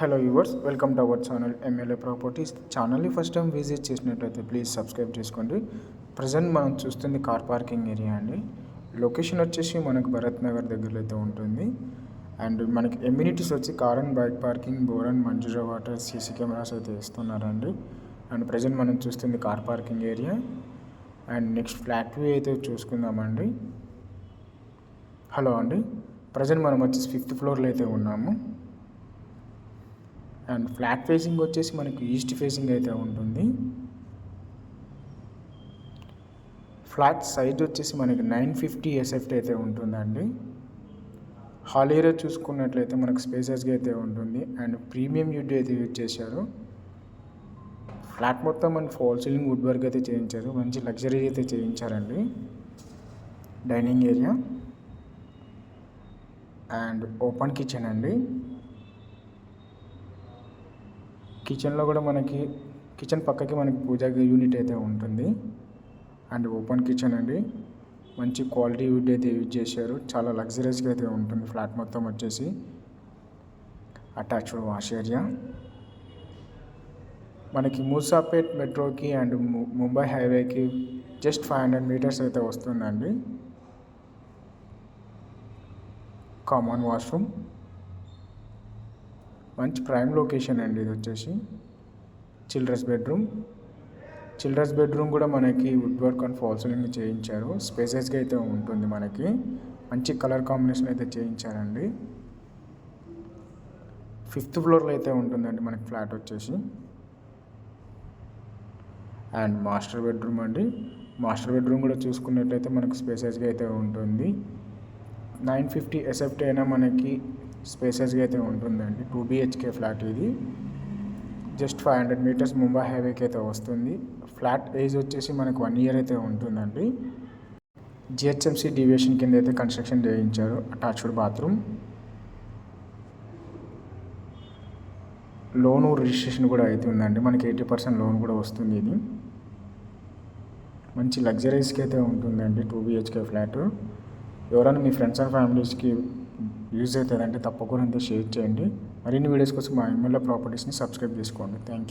Hello viewers, welcome to our channel MLA properties. ఛానల్ని first time visit చేసినట్లయితే please subscribe చేసుకోండి. Present మనం చూస్తుంది కార్ పార్కింగ్ ఏరియా అండి. లొకేషన్ వచ్చేసి మనకు భరత్ నగర్ దగ్గరలో అయితే ఉంటుంది. అండ్ మనకి ఎమ్యూనిటీస్ వచ్చి car and bike parking, bore and Manjeera water, CC cameras అయితే ఇస్తున్నారండి. అండ్ ప్రజెంట్ మనం చూస్తుంది car parking area. And next flat view అయితే చూసుకుందామండి. హలో అండి, ప్రజెంట్ మనం వచ్చేసి 5th ఫ్లోర్లో అయితే ఉన్నాము. అండ్ ఫ్లాట్ ఫేసింగ్ వచ్చేసి మనకు ఈస్ట్ ఫేసింగ్ అయితే ఉంటుంది. ఫ్లాట్ సైజ్ వచ్చేసి మనకి 950 SFT అయితే ఉంటుందండి. హాల్ ఏరియా చూసుకున్నట్లయితే మనకు స్పేసెస్గా అయితే ఉంటుంది. అండ్ ప్రీమియం వుడ్ అయితే యూజ్ చేశారు. ఫ్లాట్ మొత్తం మన ఫాల్ సీలింగ్ వుడ్ వర్క్ అయితే చేయించారు. మంచి లగ్జరీ అయితే చేయించారండి. Dining area and open kitchen అండి. కిచెన్లో కూడా మనకి కిచెన్ పక్కకి మనకి పూజా యూనిట్ అయితే ఉంటుంది. అండ్ ఓపెన్ కిచెన్ అండి. మంచి క్వాలిటీ వుడ్ అయితే యూజ్ చేశారు. చాలా లగ్జరీస్గా అయితే ఉంటుంది. ఫ్లాట్ మొత్తం వచ్చేసి అటాచ్డ్ వాష్ ఏరియా. మనకి మూసాపేట్ మెట్రోకి అండ్ ముంబై హైవేకి జస్ట్ 500 మీటర్స్ అయితే వస్తుందండి. కామన్ వాష్రూమ్, మంచి ప్రైమ్ లొకేషన్ అండి. ఇది వచ్చేసి చిల్డ్రన్స్ బెడ్రూమ్ కూడా మనకి wood work and fall ceiling చేయించారు. స్పేసెస్గా అయితే ఉంటుంది. మనకి మంచి కలర్ కాంబినేషన్ అయితే చేయించారండి. 5th ఫ్లోర్లో అయితే ఉంటుందండి మనకి ఫ్లాట్ వచ్చేసి. అండ్ మాస్టర్ బెడ్రూమ్ అండి. మాస్టర్ బెడ్రూమ్ కూడా చూసుకున్నట్లయితే మనకు స్పేసెస్గా అయితే ఉంటుంది. 950 SFT అయినా మనకి స్పేసెస్గా అయితే ఉంటుందండి. 2 BHK ఫ్లాట్ ఇది. జస్ట్ 500 మీటర్స్ ముంబై హైవేకి అయితే వస్తుంది. ఫ్లాట్ ఏజ్ వచ్చేసి మనకు 1 year అయితే ఉంటుందండి. GHMC డివియేషన్ కింద అయితే కన్స్ట్రక్షన్ చేయించారు. అటాచ్డ్ బాత్రూమ్, లోను రిజిస్ట్రేషన్ కూడా అవుతుందండి. మనకి 80% లోన్ కూడా వస్తుంది. ఇది మంచి లగ్జరీస్కి అయితే ఉంటుందండి. 2 BHK ఫ్లాట్. ఎవరైనా మీ ఫ్రెండ్స్ అండ్ ఫ్యామిలీస్కి యూజ్ అవుతుందంటే తప్పకుండా షేర్ చేయండి. మరిన్ని వీడియోస్ కోసం మా ఎమ్మెల్యే ప్రాపర్టీస్ని సబ్స్క్రైబ్ చేసుకోండి. Thank you.